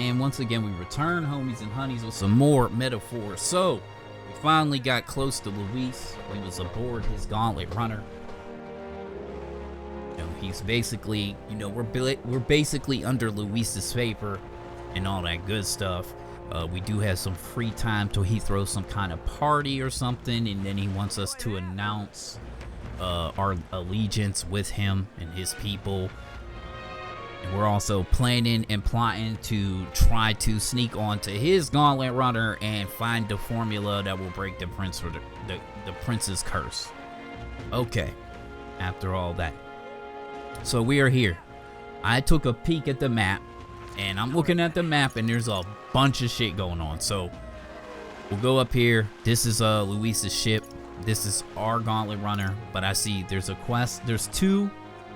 And once again, we return, homies and honeys, with some more metaphors. So, we finally got close to Luis. He was aboard his gauntlet runner. You know, he's basically, you know, we're basically under Luis's favor and all that good stuff. We do have some free time till he throws some kind of party or something, and then he wants us to announce our allegiance with him and his people. And we're also planning and plotting to try to sneak onto his gauntlet runner and find the formula that will break the prince's curse. Okay, after all that. So we are here. I took a peek at the map, and I'm looking at the map, and there's a bunch of shit going on. So we'll go up here. This is Luis's ship. This is our gauntlet runner, but I see there's a quest. There's 2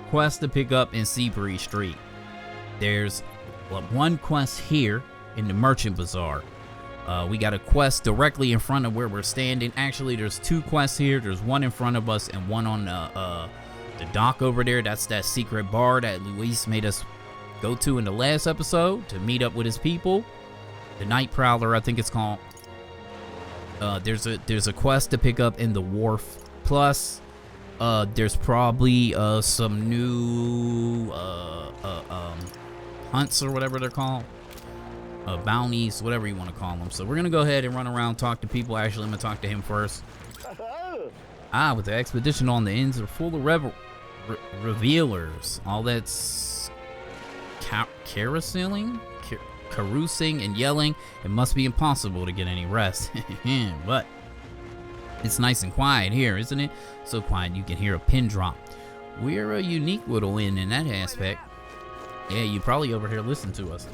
quests to pick up in Seabury Street. There's one quest here in the Merchant Bazaar. We got a quest directly in front of where we're standing. Actually, there's 2 quests here. There's one in front of us and one on the dock over there. That's that secret bar that Luis made us go to in the last episode to meet up with his people. The Night Prowler, I think it's called. There's a quest to pick up in the wharf. Plus, there's probably some new hunts or whatever they're called, bounties, whatever you want to call them. So we're gonna go ahead and run around, talk to people. Actually, I'm gonna talk to him first. With the expedition on the ends are full of revealers. All that's carousing and yelling. It must be impossible to get any rest. But it's nice and quiet here, isn't it? So quiet you can hear a pin drop. We're a unique little inn in that aspect. Yeah, you probably over here listen to us.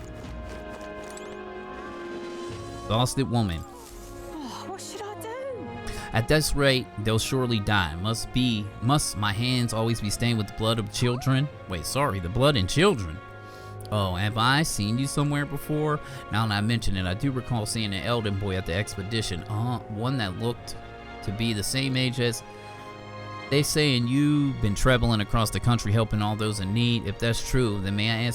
Exhausted woman. What should I do? At this rate, they'll surely die. Must my hands always be stained with the blood of children? Wait, sorry, the blood in children. Oh, have I seen you somewhere before? Now that I mention it, I do recall seeing an Elden boy at the expedition. One that looked to be the same age as... They saying you've been traveling across the country helping all those in need. If that's true, then may I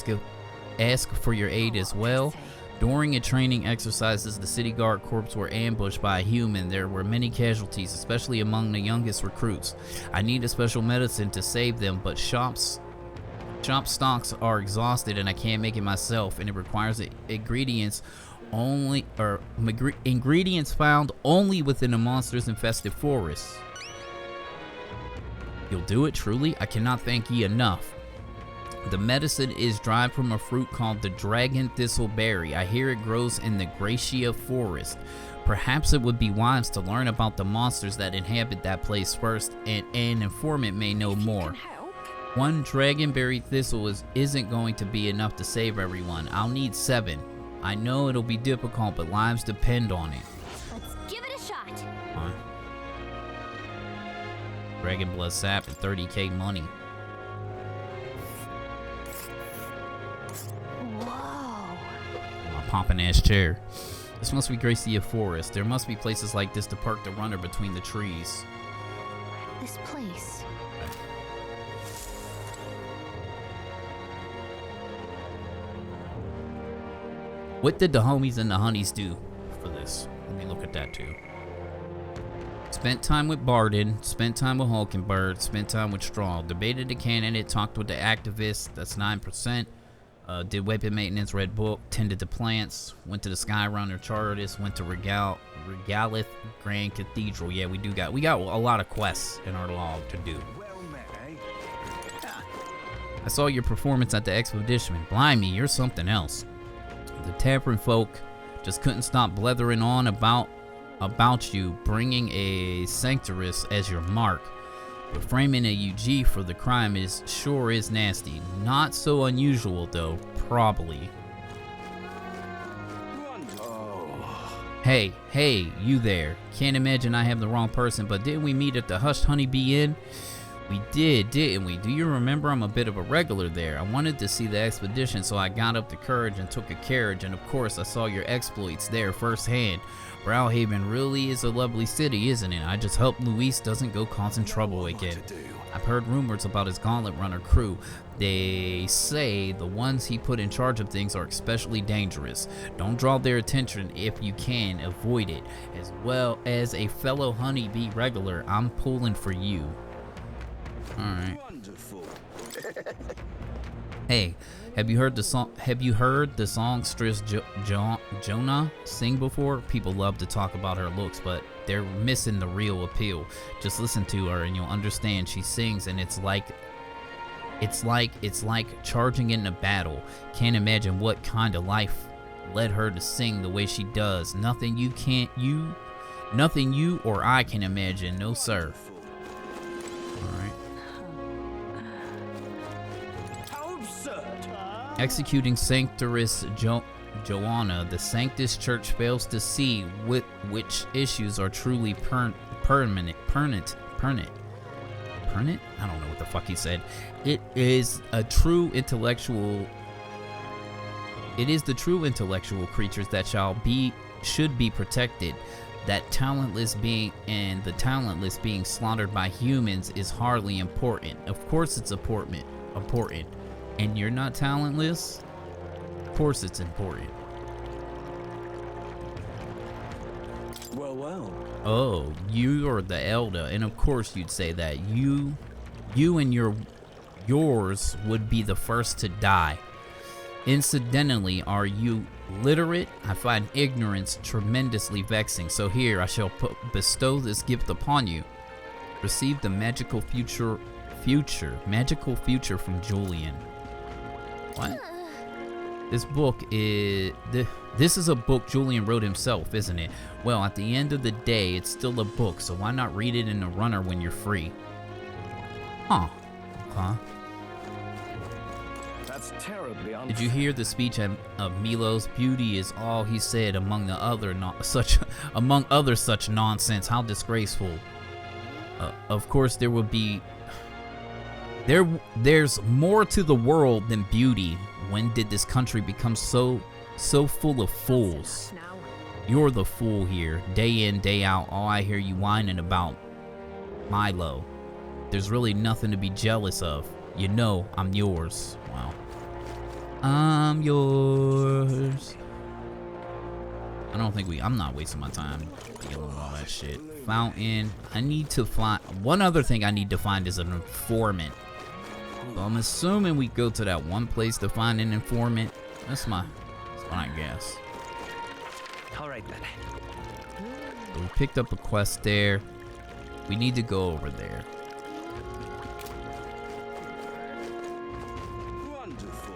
ask for your aid as well? During a training exercises, the city guard corps were ambushed by a human. There were many casualties, especially among the youngest recruits. I need a special medicine to save them, but shop stocks are exhausted and I can't make it myself, and it requires ingredients found only within a monster's infested forest. You'll do it, truly? I cannot thank ye enough. The medicine is derived from a fruit called the dragon thistleberry. I hear it grows in the Gracia forest. Perhaps it would be wise to learn about the monsters that inhabit that place first, and an informant may know more. One dragonberry thistle isn't going to be enough to save everyone. I'll need 7. I know it'll be difficult, but lives depend on it. Let's give it a shot. Dragon blood sap and 30k money. Whoa. My poppin' ass chair. This must be Gracia Forest. There must be places like this to park the runner between the trees. This place. What did the homies and the honeys do for this? Let me look at that too. Spent time with Barden, spent time with Hulkenberg, spent time with Straw, debated the candidate, talked with the activists, that's 9%, did weapon maintenance, read book, tended to plants, went to the Skyrunner Chartist, went to Regalith Grand Cathedral. Yeah, we got a lot of quests in our log to do. I saw your performance at the expedition. Blimey, you're something else. The tavern folk just couldn't stop blethering on about you bringing a sanctuarist as your mark, but framing a UG for the crime is nasty. Not so unusual though, probably. Hey, you there. Can't imagine I have the wrong person, but didn't we meet at the Hushed Honeybee Inn? We did, didn't we? Do you remember? I'm a bit of a regular there. I wanted to see the expedition, so I got up the courage and took a carriage, and of course I saw your exploits there firsthand. Browhaven really is a lovely city, isn't it? I just hope Luis doesn't go causing trouble again. I've heard rumors about his Gauntlet Runner crew. They say the ones he put in charge of things are especially dangerous. Don't draw their attention if you can avoid it. As well as a fellow honeybee regular, I'm pulling for you. Alright. Hey, have you heard the song? Have you heard the songstress Jonah sing before? People love to talk about her looks, but they're missing the real appeal. Just listen to her and you'll understand. She sings and it's like charging in a battle. Can't imagine what kind of life led her to sing the way she does. Nothing you or I can imagine. No sir. All right. Executing Sanctoress Joanna, the Sanctus Church fails to see which issues are truly permanent. I don't know what the fuck he said. It is the true intellectual creatures that should be protected. That talentless being slaughtered by humans is hardly important. Of course it's important. And you're not talentless? Of course it's important. Well. Oh, you are the elder, and of course you'd say that. You and yours would be the first to die. Incidentally, are you literate? I find ignorance tremendously vexing, so here I shall bestow this gift upon you. Receive the magical future from Julian. What? This is a book Julian wrote himself, isn't it? Well, at the end of the day, it's still a book, so why not read it in a runner when you're free? Huh. That's terribly unfair. Did you hear the speech of Milos? Beauty is all he said among other such nonsense. How disgraceful. Of course there will be There's more to the world than beauty. When did this country become so full of fools? You're the fool here. Day in, day out, all I hear you whining about Milo. There's really nothing to be jealous of. You know, I'm yours. Wow. I'm yours. I'm not wasting my time dealing with all that shit. Fountain. I need to find, one other thing I need to find is an informant. So I'm assuming we go to that one place to find an informant. That's my guess. Alright then. So we picked up a quest there. We need to go over there. Wonderful.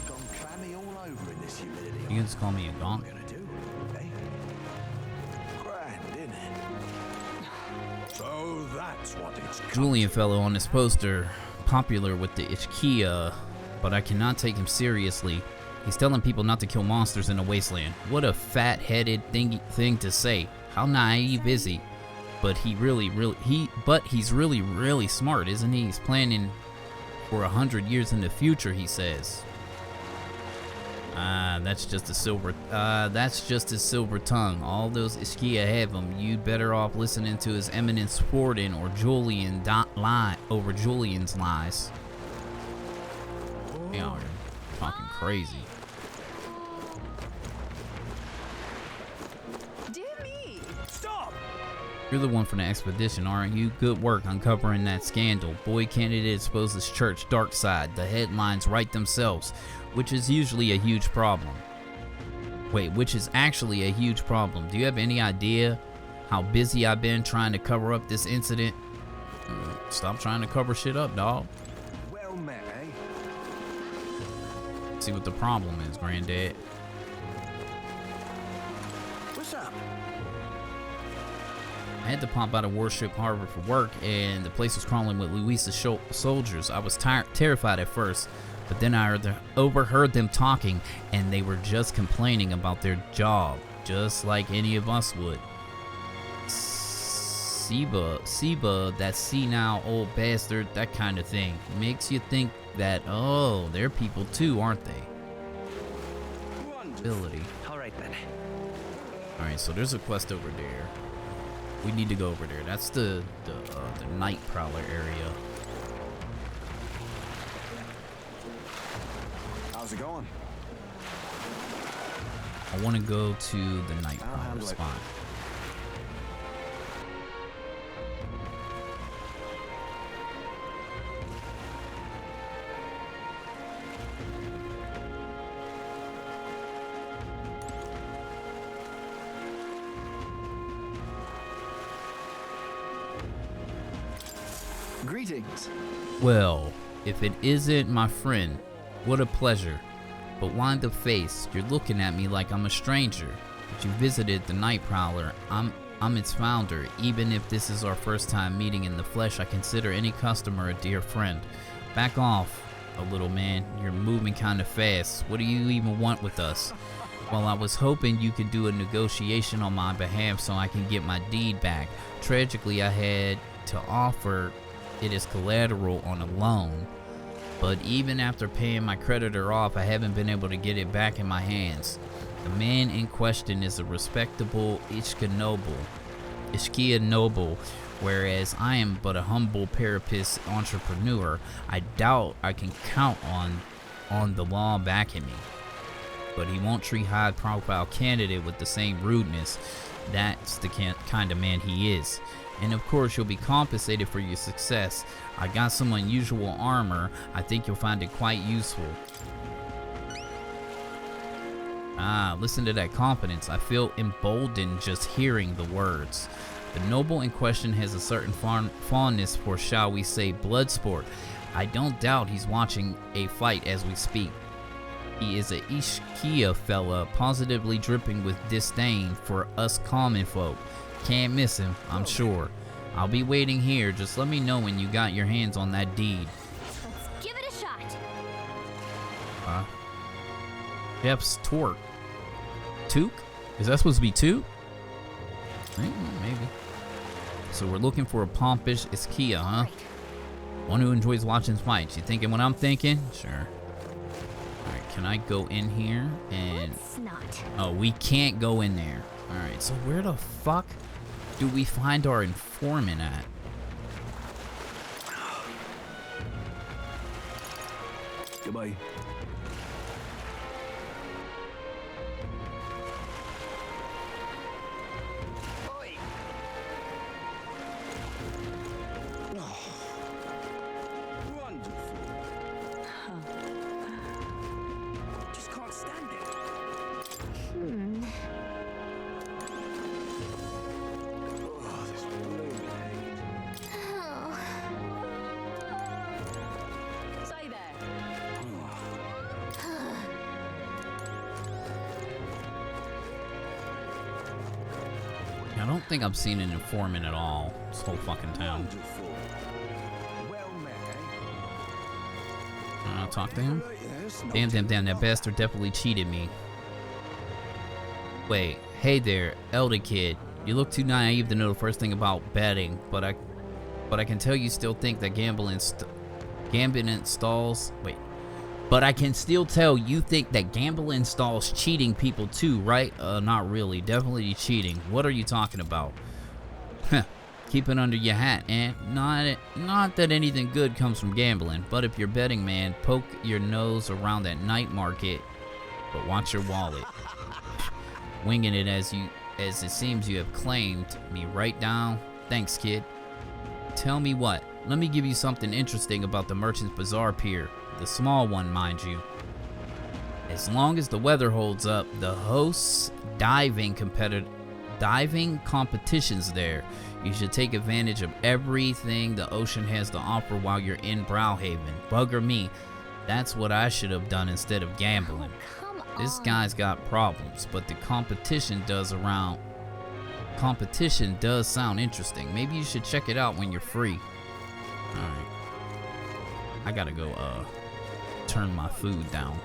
Gone clammy all over in this humidity. You can just call me a gonk. Gonna do, eh? Grand, isn't it? So that's what it's Julian fellow on this poster, popular with the Ichkia, but I cannot take him seriously. He's telling people not to kill monsters in the wasteland. What a fat-headed thing to say. How naive is he? But he's really smart, isn't he? He's planning for 100 years in the future, he says. That's just a silver tongue. All those Ischia have him. You'd better off listening to his eminence Forden or Julian lie over Julian's lies. They are talking crazy. Dear me. Stop! You're the one from the expedition, aren't you? Good work uncovering that scandal. Boy candidate exposes church dark side. The headlines write themselves, which is usually a huge problem. Which is actually a huge problem. Do you have any idea how busy I've been trying to cover up this incident? Stop trying to cover shit up, dog. Well met, eh? See what the problem is, Granddad. What's up? I had to pop out of Warship Harbor for work, and the place was crawling with Luisa's soldiers. I was terrified at first, but then I overheard them talking, and they were just complaining about their job, just like any of us would. Seba, that senile old bastard, that kind of thing. Makes you think that, oh, they're people too, aren't they? Wonderful. Ability. Alright then. Alright, so there's a quest over there. We need to go over there. That's the night prowler area. How's it going? I want to go to the night I'll prowler handle it. spot. Greetings. Well, if it isn't my friend, what a pleasure. But why the face? You're looking at me like I'm a stranger. But you visited the Night Prowler. I'm its founder. Even if this is our first time meeting in the flesh, I consider any customer a dear friend. Back off, a little man. You're moving kind of fast. What do you even want with us? Well, I was hoping you could do a negotiation on my behalf so I can get my deed back. Tragically, I had to offer it as collateral on a loan. But even after paying my creditor off, I haven't been able to get it back in my hands. The man in question is a respectable Ishkia noble, whereas I am but a humble parapist entrepreneur. I doubt I can count on the law backing me. But he won't treat high-profile candidate with the same rudeness. That's the kind of man he is. And of course, you'll be compensated for your success. I got some unusual armor. I think you'll find it quite useful. Ah, listen to that confidence. I feel emboldened just hearing the words. The noble in question has a certain fondness for, shall we say, blood sport. I don't doubt he's watching a fight as we speak. He is a Ishkia fella, positively dripping with disdain for us common folk. Can't miss him, I'm sure. I'll be waiting here. Just let me know when you got your hands on that deed. Let's give it a shot. Jeff's Torque. Took? Is that supposed to be Took? Maybe. So we're looking for a pompous Ishkia, huh? Right. One who enjoys watching fights. You thinking what I'm thinking? Sure. Alright, can I go in here and... Let's not. Oh, we can't go in there. Alright, so where the fuck do we find our informant at? Goodbye. Wonderful. Just can't stand it. Oh, this lemonade. Stay there. I don't think I've seen an informant at all. This whole fucking town. Wonderful. Well met, eh? I'll talk to him. Right, yes, not Damn, too that bastard definitely cheated me. Wait, hey there, elder kid. You look too naive to know the first thing about betting, but I can tell you still think that gambling stalls. Wait, but I can still tell you think that gambling stalls cheating people too, right? Not really, definitely cheating. What are you talking about? Heh. Keep it under your hat, and not that anything good comes from gambling, but if you're betting, man, poke your nose around that night market, but watch your wallet. Winging it as it seems you have claimed me right down. Thanks, kid. Tell me what. Let me give you something interesting about the Merchant's Bazaar Pier. The small one, mind you. As long as the weather holds up, the host's diving competitions there. You should take advantage of everything the ocean has to offer while you're in Browhaven. Bugger me. That's what I should have done instead of gambling. Come on. This guy's got problems, but the competition does sound interesting. Maybe you should check it out when you're free. Alright. I gotta go, turn my food down.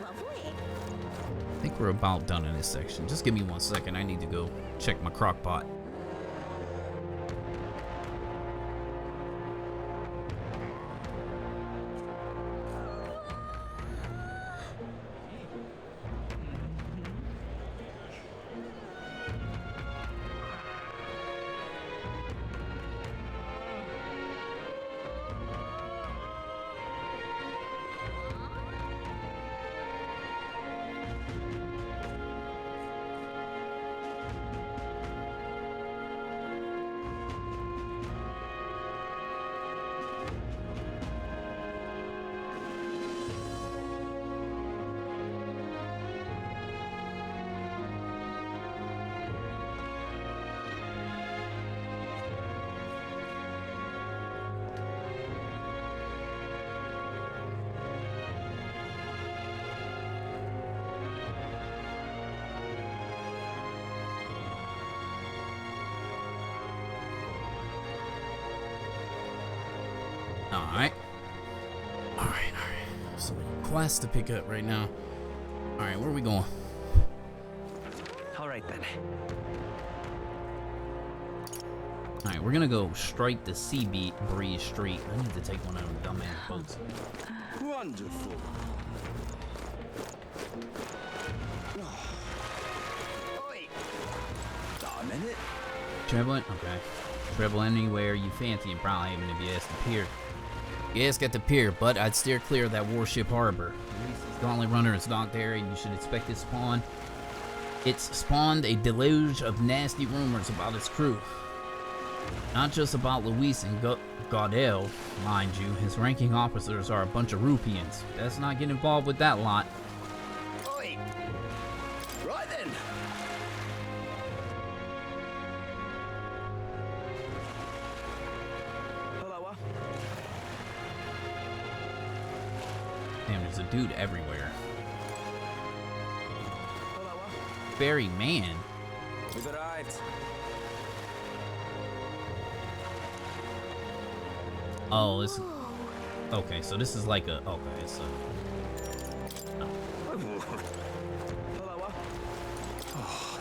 Lovely. I think we're about done in this section. Just give me 1 second. I need to go check my crock pot. Alright. Alright. So many quests to pick up right now. Alright, where are we going? All right then. Alright, we're gonna go straight to Sea Breeze Street. I need to take one of them dumbass boats. Wonderful. Oi. I'm in it. Traveling? Okay. Travel anywhere you fancy and probably even if you ask the pier. You ask at the pier, but I'd steer clear of that warship harbor. Luis's Gauntlet Runner is docked there and you should expect it spawn. It's spawned a deluge of nasty rumors about its crew. Not just about Luis and Gaudel, mind you. His ranking officers are a bunch of Rupians. Let's not get involved with that lot. Oi. Right then. Hello. Damn, there's a dude everywhere. Hello. Fairy man. We've arrived. Oh, this. Okay, so this is like a. Okay, so. Hello. Oh,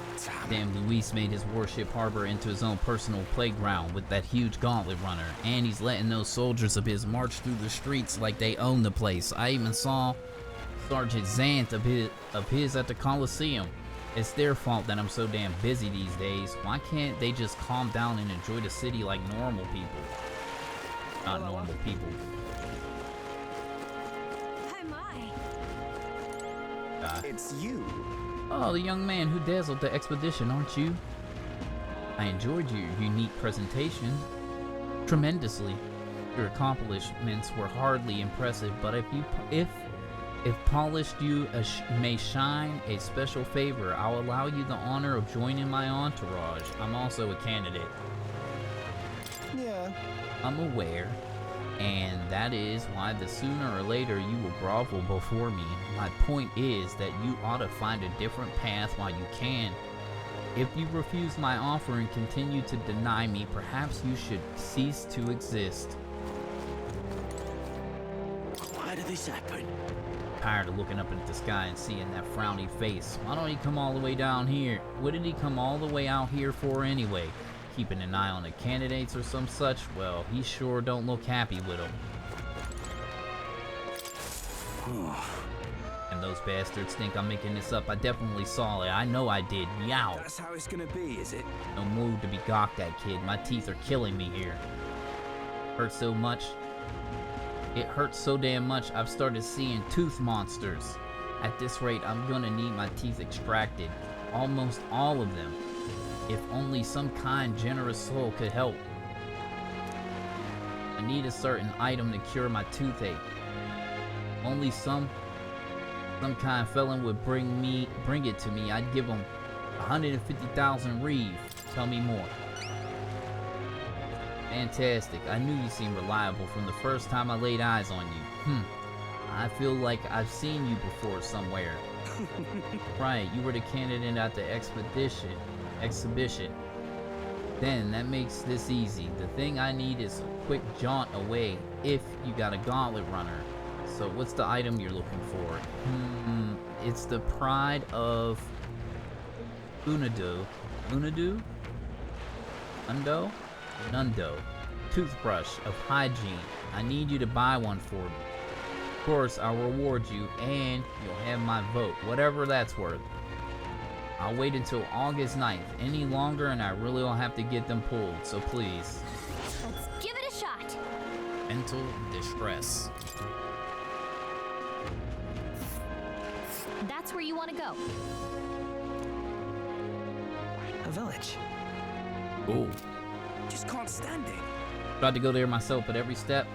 Damn, Luis made his warship harbor into his own personal playground with that huge gauntlet runner, and he's letting those soldiers of his march through the streets like they own the place. I even saw Sergeant Zant of his at the Coliseum. It's their fault that I'm so damn busy these days. Why can't they just calm down and enjoy the city like normal people? Not normal people. Hi, my. it's you. Oh, the young man who dazzled the expedition, aren't you? I enjoyed your unique presentation tremendously. Your accomplishments were hardly impressive, but if polished you may shine a special favor, I'll allow you the honor of joining my entourage. I'm also a candidate. Yeah. I'm aware, and that is why the sooner or later you will grovel before me. My point is that you ought to find a different path while you can. If you refuse my offer and continue to deny me, perhaps you should cease to exist. Why did this happen? Tired of looking up at the sky and seeing that frowny face. Why don't he come all the way down here? What did he come all the way out here for anyway? Keeping an eye on the candidates or some such? Well, he sure don't look happy with them. And those bastards think I'm making this up. I definitely saw it. I know I did. Meow. That's how it's gonna be, is it? No mood to be gawked at, kid. My teeth are killing me here. Hurts so much. It hurts so damn much I've started seeing tooth monsters. At this rate, I'm gonna need my teeth extracted. Almost all of them. If only some kind, generous soul could help. I need a certain item to cure my toothache. Only some kind felon would bring it to me. I'd give him 150,000 reeve. Tell me more. Fantastic. I knew you seemed reliable from the first time I laid eyes on you. I feel like I've seen you before somewhere. Right, you were the candidate at the exhibition. Then that makes this easy. The thing I need is a quick jaunt away if you got a gauntlet runner. So what's the item you're looking for? It's the pride of Nundo. Toothbrush of hygiene. I need you to buy one for me. Of course, I'll reward you and you'll have my vote, whatever that's worth. I'll wait until August 9th. Any longer and I really will have to get them pulled, so please. Let's give it a shot. Mental distress. That's where you want to go. A village. Ooh. Just can't stand it. Tried to go there myself, but every step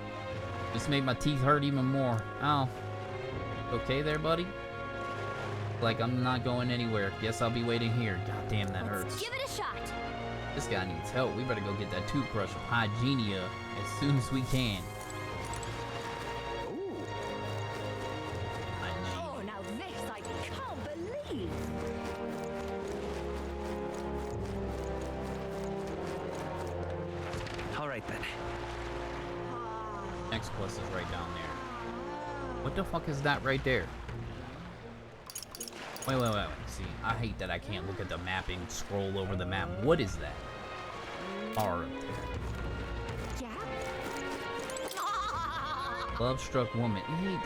just made my teeth hurt even more. Ow. Okay there, buddy? Like I'm not going anywhere. Guess I'll be waiting here. God damn, that hurts. Give it a shot. This guy needs help. We better go get that toothbrush of Hygienia as soon as we can. Ooh. Oh, now this I can't believe. All right then. X Plus is right down there. What the fuck is that right there? Wait. See, I hate that I can't look at the map and scroll over the map. What is that? R. Yeah? Love-struck woman. Hey,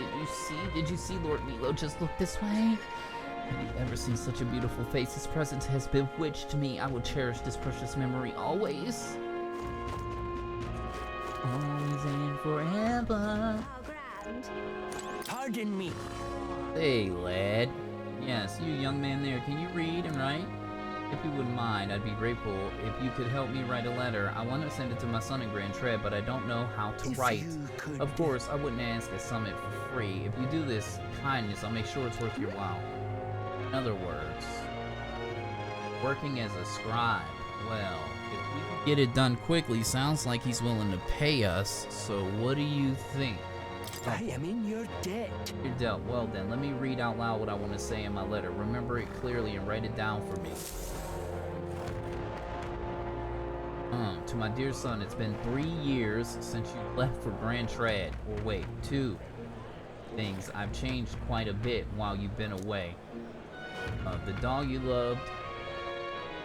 did you see Lord Milo just look this way? Have you ever seen such a beautiful face? His presence has bewitched me. I will cherish this precious memory always. Always and forever. How grand. Pardon me. Hey, lad. Yes, you young man there. Can you read and write? If you wouldn't mind, I'd be grateful if you could help me write a letter. I want to send it to my son in Grand Tread, but I don't know how to write. Of course, I wouldn't ask a summit for free. If you do this kindness, I'll make sure it's worth your while. In other words, working as a scribe. Well, if we can get it done quickly, sounds like he's willing to pay us. So what do you think? I am in your debt. You're dealt. Well then, let me read out loud what I want to say in my letter. Remember it clearly and write it down for me. To my dear son, it's been 3 years since you left for Grand Trad. Or wait, 2 things. I've changed quite a bit while you've been away. The dog you loved,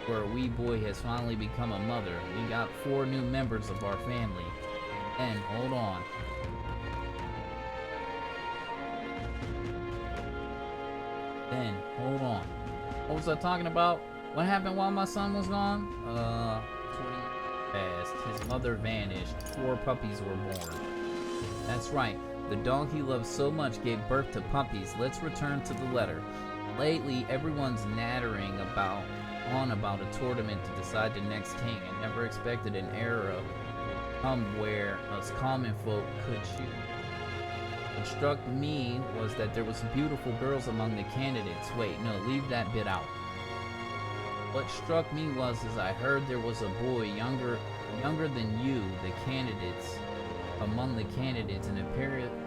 where a wee boy has finally become a mother. We got 4 new members of our family. And hold on. Then, hold on. What was I talking about? What happened while my son was gone? 20 passed. His mother vanished. 4 puppies were born. That's right. The dog he loved so much gave birth to puppies. Let's return to the letter. Lately, everyone's nattering about a tournament to decide the next king. I never expected an era come where us common folk could choose. What struck me was that there was beautiful girls among the candidates. Wait, no, leave that bit out. What struck me was as I heard there was a boy younger than you, the candidates, among the candidates, and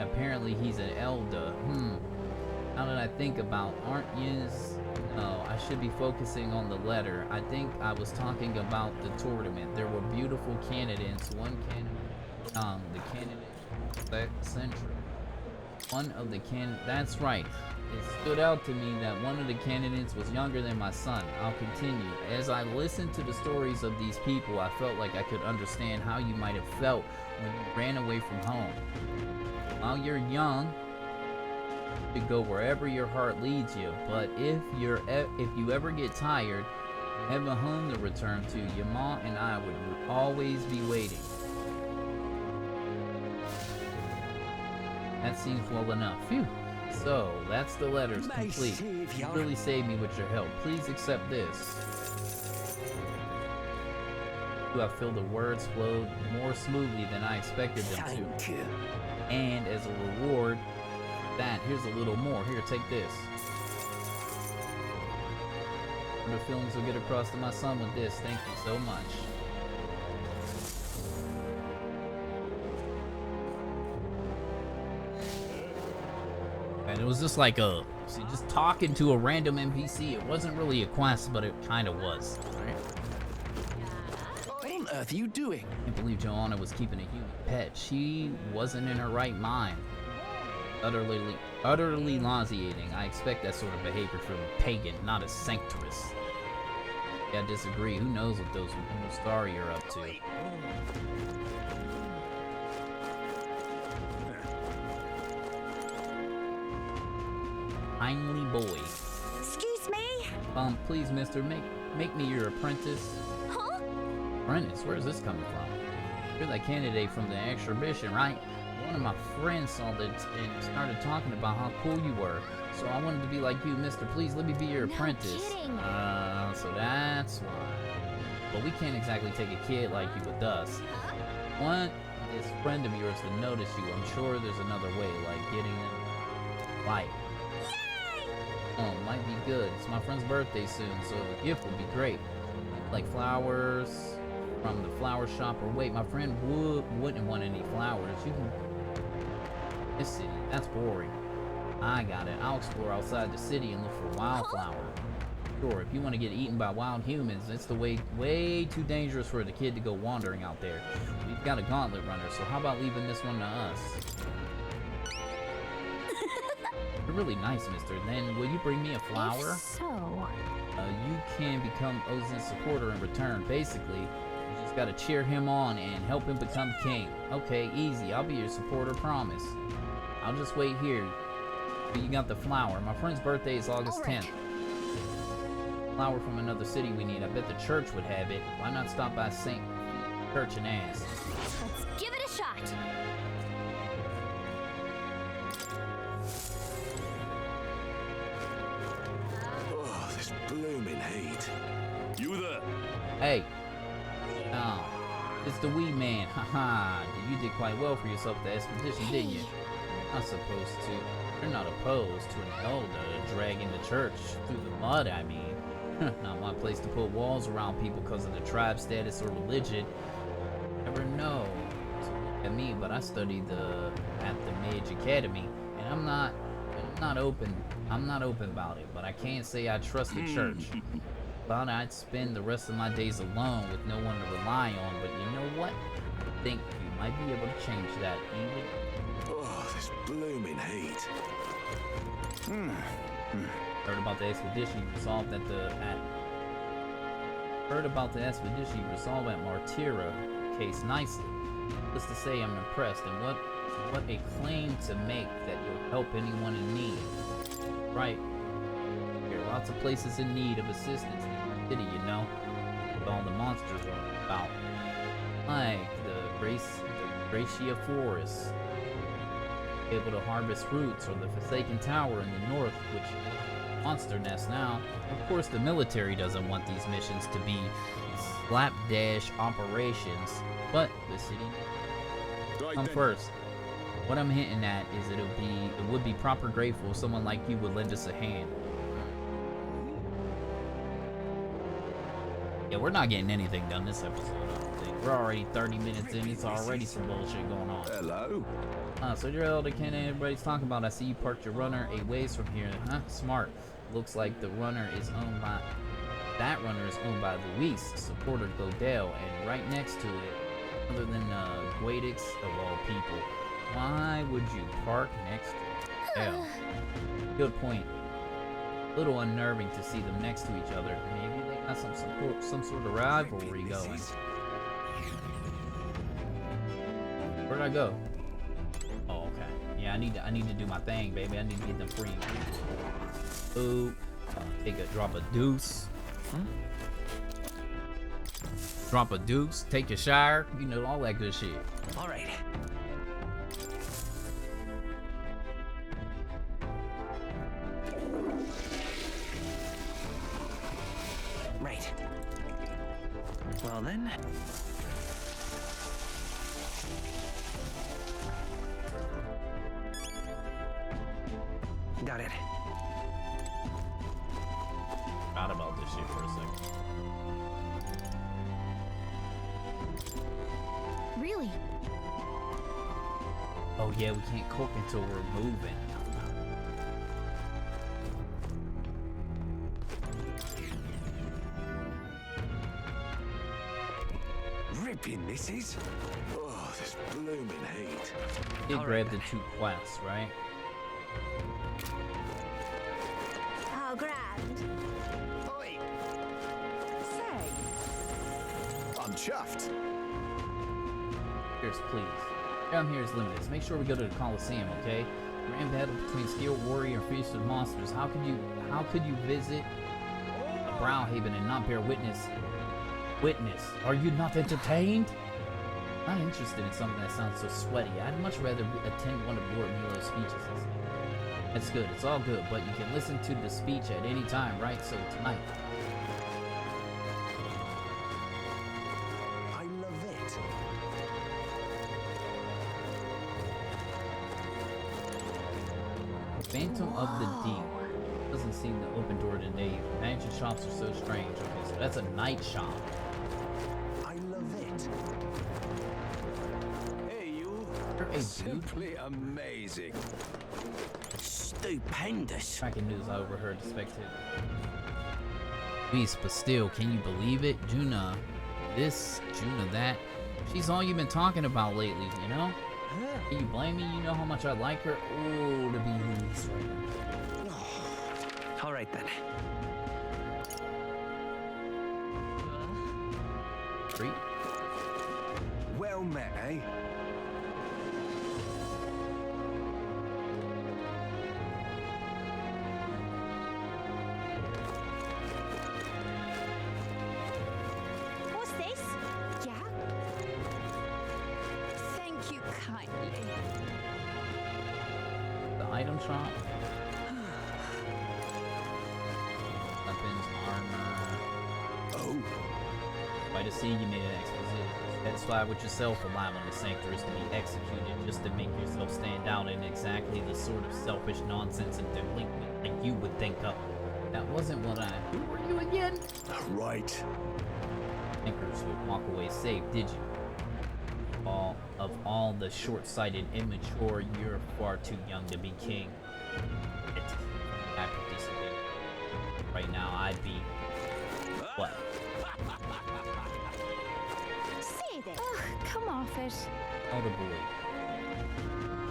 apparently he's an elder. Now that I think about, aren't yous? No, I should be focusing on the letter. I think I was talking about the tournament. There were beautiful candidates. One candidate, the candidate central. One of the that's right. It stood out to me that one of the candidates was younger than my son. I'll continue. As I listened to the stories of these people, I felt like I could understand how you might have felt when you ran away from home. While you're young, you go wherever your heart leads you. But if you ever get tired, have a home to return to, your mom and I would always be waiting. That seems well enough. Phew. So, that's the letters complete. You really saved me with your help. Please accept this. I feel the words flowed more smoothly than I expected them to. Thank you. And as a reward for that, here's a little more. Here, take this. The feelings will get across to my son with this. Thank you so much. And it was just like just talking to a random NPC. It wasn't really a quest, but it kind of was. Right? What on earth are you doing? I can't believe Joanna was keeping a human pet. She wasn't in her right mind. Utterly nauseating. I expect that sort of behavior from a pagan, not a sanctuous. Yeah, I disagree. Who knows what those Mustari are up to? Kindly boy. Excuse me? Please, mister, make me your apprentice. Huh? Apprentice? Where's this coming from? You're that candidate from the exhibition, right? One of my friends saw that and started talking about how cool you were. So I wanted to be like you, mister. Please, let me be your apprentice. Kidding. So that's why. But we can't exactly take a kid like you with us. Want this friend of yours to notice you. I'm sure there's another way, like getting them light. Oh, might be good. It's my friend's birthday soon, so a gift would be great. Like flowers from the flower shop. Or wait, my friend wouldn't want any flowers. You can... This city, that's boring. I got it. I'll explore outside the city and look for wildflowers. Sure, if you want to get eaten by wild humans, it's the way too dangerous for the kid to go wandering out there. We've got a gauntlet runner, so how about leaving this one to us? You're really nice, mister. Then will you bring me a flower? If so, You can become Ozin's supporter in return. Basically, you just gotta cheer him on and help him become king. Okay, easy. I'll be your supporter, promise. I'll just wait here. You got the flower. My friend's birthday is August 10th. Flower from another city we need. I bet the church would have it. Why not stop by St. Church and ask? let's give it a shot. Oh, this blooming heat. You there? Hey. Oh, it's the wee man. Haha. You did quite well for yourself at the expedition, didn't you? Not supposed to. You're not opposed to an elder dragging the church through the mud, I mean. Not my place to put walls around people because of their tribe status or religion. Never know. So look at me, but I studied at the Mage Academy, and I'm not open about it. But I can't say I trust the church. Thought I'd spend the rest of my days alone with no one to rely on. But you know what? I think you might be able to change that, even. Oh, this blooming heat. Heard about the expedition you resolved at Martira case nicely. Just to say I'm impressed, and what a claim to make that you'll help anyone in need. Right. There are lots of places in need of assistance in the city, you know. With all the monsters are about. Like the Gracia Forest. Able to harvest fruits, or the Forsaken Tower in the north, which monster nest now. Of course, the military doesn't want these missions to be slapdash operations, but the city come first. What I'm hinting at is it would be proper grateful if someone like you would lend us a hand. Yeah, we're not getting anything done this episode, I don't think. We're already 30 minutes in, it's already some bullshit going on. Hello. So you're elder Ken, everybody's talking about. I see you parked your runner a ways from here, huh? Smart. Looks like that runner is owned by Luis, supporter Godel, and right next to it, other than Guadix of all people. Why would you park next to Godel? Good point. A little unnerving to see them next to each other. Maybe they got some sort of rivalry going. Where'd I go? Oh, okay. Yeah, I need to do my thing, baby. I need to get them free. Ooh. Drop a deuce. Drop a deuce. Take a shower. You know, all that good shit. All right. Right. Well then. Got it. Forgot about this shit for a second. Really? Oh yeah, we can't cook until we're moving. Ripping this is. Oh, this blooming heat. Did All grab right. the 2 quests, right? How grand. Oi! Say, I'm chuffed. Here's, please. Down here is limited. So make sure we go to the Coliseum, okay? Grand battle between skilled warrior and feasted monsters. How could you visit a Browhaven and not bear witness? Are you not entertained? Not interested in something that sounds so sweaty. I'd much rather attend one of Lord Milo's speeches. That's good. It's all good, but you can listen to the speech at any time, right? So tonight. I love it. Phantom of the Deep. Doesn't seem to open door today. Mansion shops are so strange. Okay, so that's a night shop. I love it. Hey, you. You're a dude. Simply amazing. Stupendous. Tracking news I overheard the spectator. Luis, but still, can you believe it? Juna this, Juna that. She's all you've been talking about lately, you know? Can you blame me? You know how much I like her? Oh, to be Luis right now. All right then. Great. Well met, eh? What's this? Yeah? Thank you kindly. The item shop. Weapons, armor. Oh. By the sea, you made an exposition. Satisfied with yourself, allowing the sanctuaries to be executed just to make yourself stand out in exactly the sort of selfish nonsense and delinquent that you would think of. That wasn't what I. Who were you again? Right. Thinkers would walk away safe, did you? All the short-sighted, immature, you're far too young to be king. I participated. Right now, I'd be what? Say there. Ugh, come off it. Oh, the boy.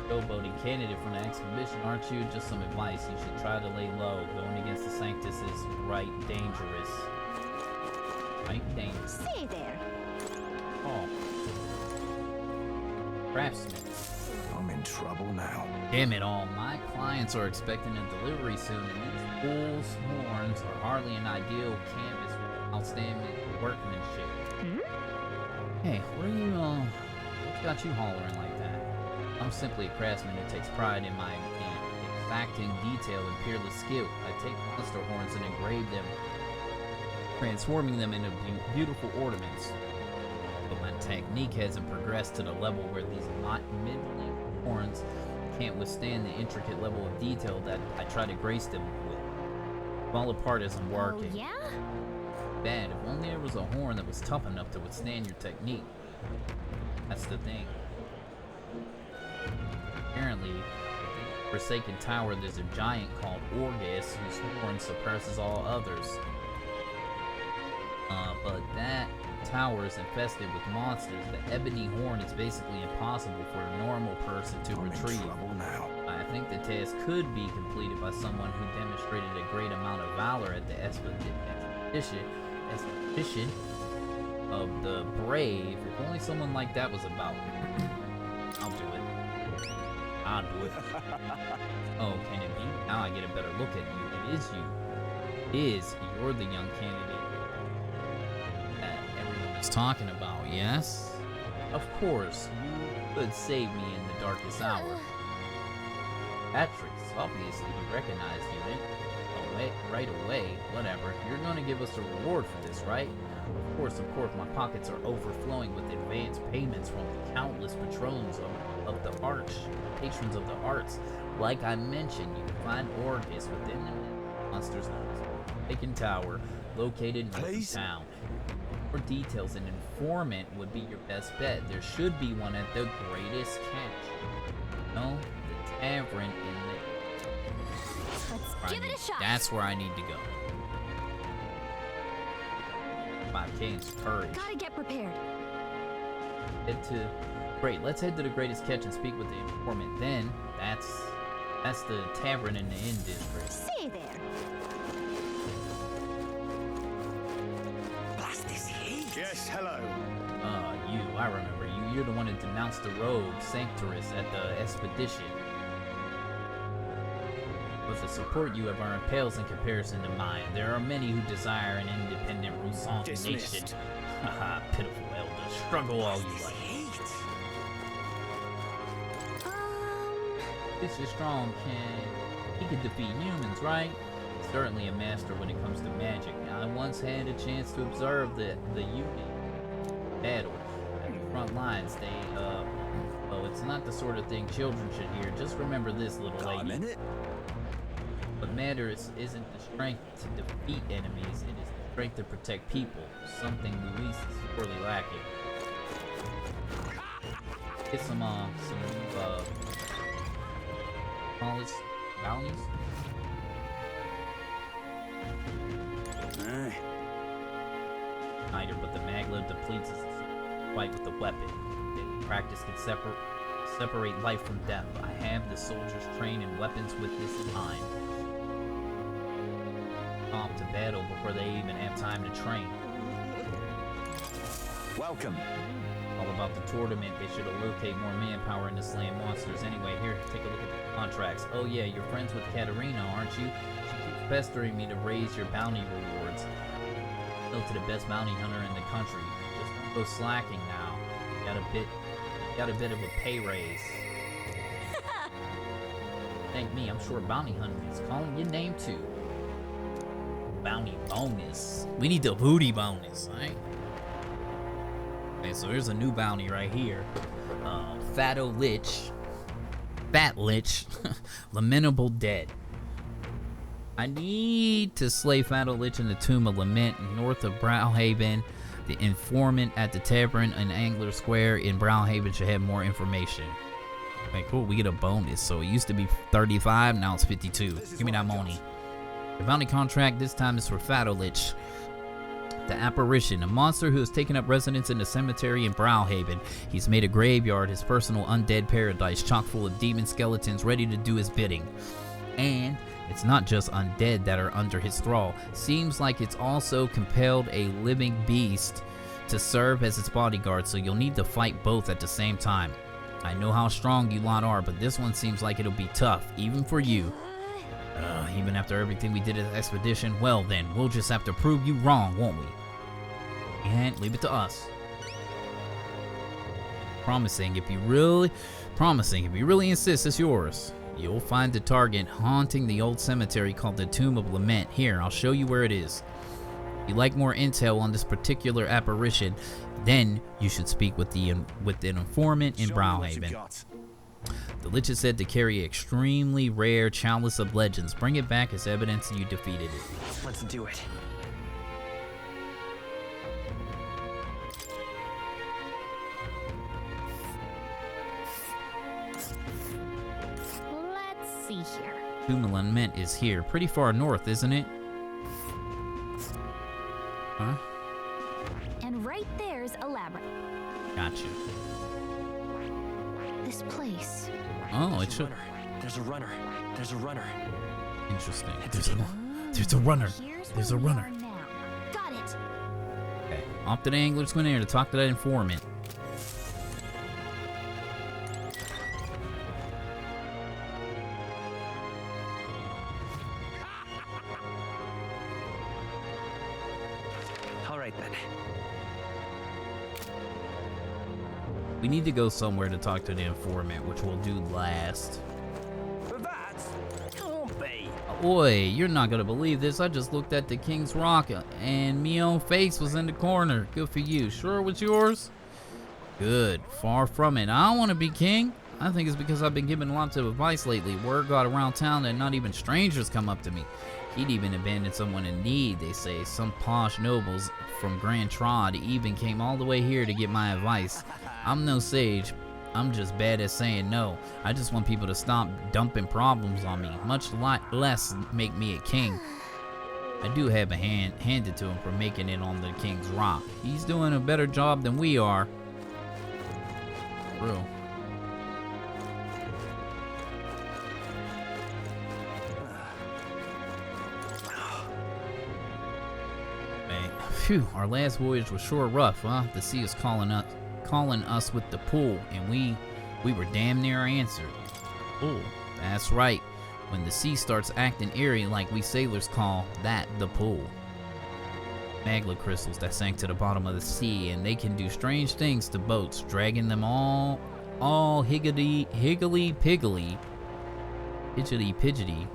Showboating candidate for the expedition, aren't you? Just some advice. You should try to lay low. Going against the Sanctus is right dangerous. Right dangerous. Say there. Oh. Craftsman. I'm in trouble now. Damn it all. My clients are expecting a delivery soon, and these bull's horns are hardly an ideal canvas for outstanding workmanship. Hey, what are you, what's got you hollering like that? I'm simply a craftsman who takes pride in my exacting detail and peerless skill. I take monster horns and engrave them, transforming them into beautiful ornaments. But my technique hasn't progressed to the level where these middling horns can't withstand the intricate level of detail that I try to grace them with. Fall apart as I'm working. Oh, yeah? Bad. If only there was a horn that was tough enough to withstand your technique. That's the thing. Apparently, in the Forsaken Tower, there's a giant called Orgus whose horn suppresses all others. But that tower is infested with monsters. The ebony horn is basically impossible for a normal person to I'm retrieve. in trouble now. I think the task could be completed by someone who demonstrated a great amount of valor at the expedition of the brave. If only someone like that was about. I'll do it. I'll do it. Oh, can it be? Now I get a better look at you. It is you. You're the young candidate that everyone is talking about, yes? Of course, you could save me in the darkest hour. Patrick, obviously you recognized you right away. Whatever. You're gonna give us a reward for this, right? Of course, my pockets are overflowing with advance payments from the countless patrons of the patrons of the arts. Like I mentioned, you can find Orgus within the monsters known as the Forsaken Tower, located north of town. For details, an informant would be your best bet. There should be one at the greatest catch. No, the tavern in the. Let's give it a shot. That's where I need to go. 5K and some courage. Gotta get prepared. Let's head to the greatest catch and speak with the informant. Then that's the tavern in the inn district. Say there. Blast this heat. Yes, hello. I remember you. You're the one that denounced the rogue Sanctorus at the expedition. But the support you have earned pales in comparison to mine. There are many who desire an independent Roussan nation. Haha, pitiful elder. Struggle all you like. It's your strong king. He can defeat humans, right? Certainly a master when it comes to magic. I once had a chance to observe the unit battle at the front lines. Well, it's not the sort of thing children should hear. Just remember this, little lady. I'm in it. What matters isn't the strength to defeat enemies, it is the strength to protect people. Something Luis is sorely lacking. Get some bounties. igniter, but the maglet depletes its fight with the weapon. Practice can separate life from death. I have the soldiers train in weapons with this in mind. Off to battle before they even have time to train. Welcome. All about the tournament. They should allocate more manpower into slaying monsters. Anyway, here, take a look at the contracts. Oh yeah, you're friends with Katarina, aren't you? She keeps pestering me to raise your bounty rewards. Go to the best bounty hunter in the country. Just don't go slacking now. You got a bit of a pay raise. Thank me, I'm sure bounty hunting is calling your name too. Bounty bonus. We need the booty bonus, right? Okay, so there's a new bounty right here. Fat Lich, Lamentable Dead. I need to slay Fat Lich in the Tomb of Lament north of Browhaven. The informant at the tavern in Angler Square in Browhaven should have more information. Okay, cool. We get a bonus. So it used to be 35, now it's 52. Give me that money. The bounty contract this time is for Fat Lich, the apparition, a monster who has taken up residence in the cemetery in Browhaven. He's made a graveyard his personal undead paradise, chock full of demon skeletons ready to do his bidding. And it's not just undead that are under his thrall. Seems like it's also compelled a living beast to serve as its bodyguard, so you'll need to fight both at the same time. I know how strong you lot are, but this one seems like it'll be tough, even for you. Even after everything we did at the expedition, well then, we'll just have to prove you wrong, won't we? And leave it to us. Promising if you really insist it's yours. You'll find the target haunting the old cemetery called the Tomb of Lament. Here, I'll show you where it is. If you like more intel on this particular apparition, then you should speak with an informant in Browhaven. The Lich is said to carry extremely rare Chalice of Legends. Bring it back as evidence you defeated it. Let's do it. Let's see here. Tomb of Lament is here. Pretty far north, isn't it? Huh? And right there's a labyrinth. Gotcha. This place. Oh, it should. There's a runner. There's a runner. Interesting. There's a runner. Here's There's a where we runner. are now. Got it. Okay. Off to the Angler's Square to talk to that informant. All right then. We need to go somewhere to talk to the informant, which we'll do last. That can't be. Boy, you're not gonna believe this. I just looked at the King's Rock and me own face was in the corner. Good for you. Sure it was yours? Good. Far from it. I don't want to be king. I think it's because I've been giving lots of advice lately. Word got around town that not even strangers come up to me. He'd even abandoned someone in need, they say. Some posh nobles from Grand Trod even came all the way here to get my advice. I'm no sage. I'm just bad at saying no. I just want people to stop dumping problems on me, much less make me a king. I do have a hand handed to him for making it on the King's Rock. He's doing a better job than we are. Real. Phew, our last voyage was sure rough, huh? The sea is calling us with the pull, and we were damn near answered. Pull, that's right. When the sea starts acting eerie like we sailors call that the pull. Magma crystals that sank to the bottom of the sea, and they can do strange things to boats, dragging them all higgity piggly, higgity piggity.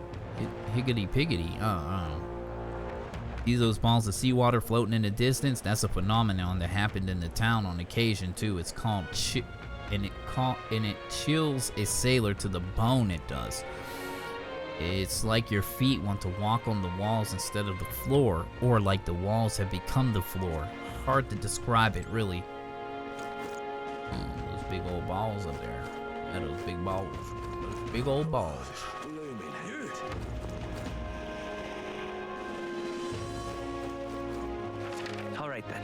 See those balls of seawater floating in the distance? That's a phenomenon that happened in the town on occasion too. It's called and it chills a sailor to the bone. It does. It's like your feet want to walk on the walls instead of the floor, or like the walls have become the floor. Hard to describe it, really. Those big old balls up there. Yeah, those big balls. Those big old balls. All right right then.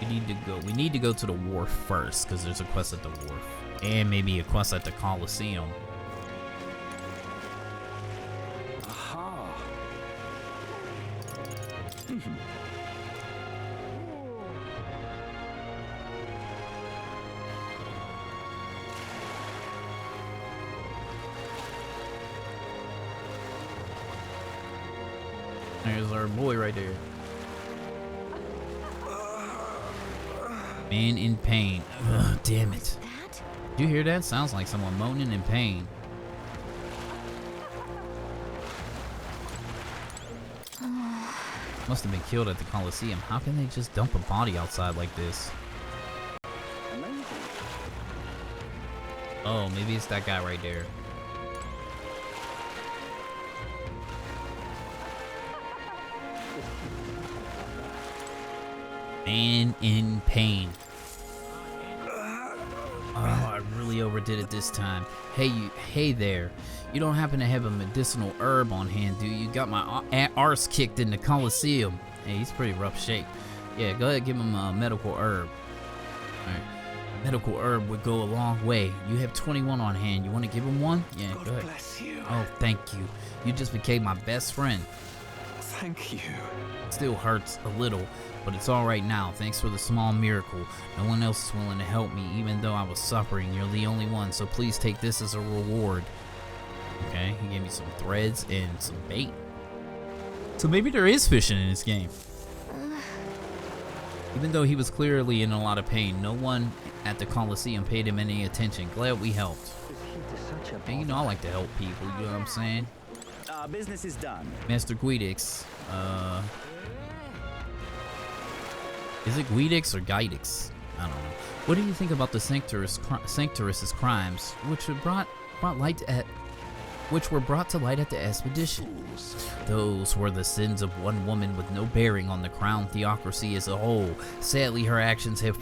We need to go to the wharf first, because there's a quest at the wharf. And maybe a quest at the Coliseum. Aha. There's our boy right there. Man in pain. Ugh, damn it. That? Did you hear that? Sounds like someone moaning in pain. Must have been killed at the Coliseum. How can they just dump a body outside like this? Oh, maybe it's that guy right there. Man in pain. Oh, I really overdid it this time. Hey there. You don't happen to have a medicinal herb on hand, do you? Got my arse kicked in the Coliseum. Hey, he's pretty rough shape. Yeah, go ahead, give him a medical herb. Alright. Medical herb would go a long way. You have 21 on hand. You want to give him one? Yeah, God go ahead. bless you. Oh, thank you. You just became my best friend. Thank you. Still hurts a little, but it's all right now. Thanks for the small miracle. No one else is willing to help me, even though I was suffering. You're the only one, so please take this as a reward. Okay, he gave me some threads and some bait. So maybe there is fishing in this game. Even though he was clearly in a lot of pain, no one at the Coliseum paid him any attention. Glad we helped. And you know I like to help people, you know what I'm saying? Business is done. Master Guidix. Is it Guidix or Guidix? I don't know. What do you think about the Sanctorus's crimes, which were brought to light at the expedition? Those were the sins of one woman with no bearing on the crown theocracy as a whole. Sadly, her actions have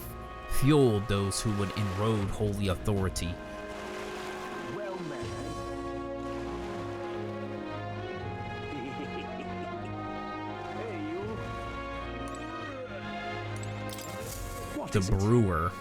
fueled those who would erode holy authority. Well met. Hey, you. The brewer.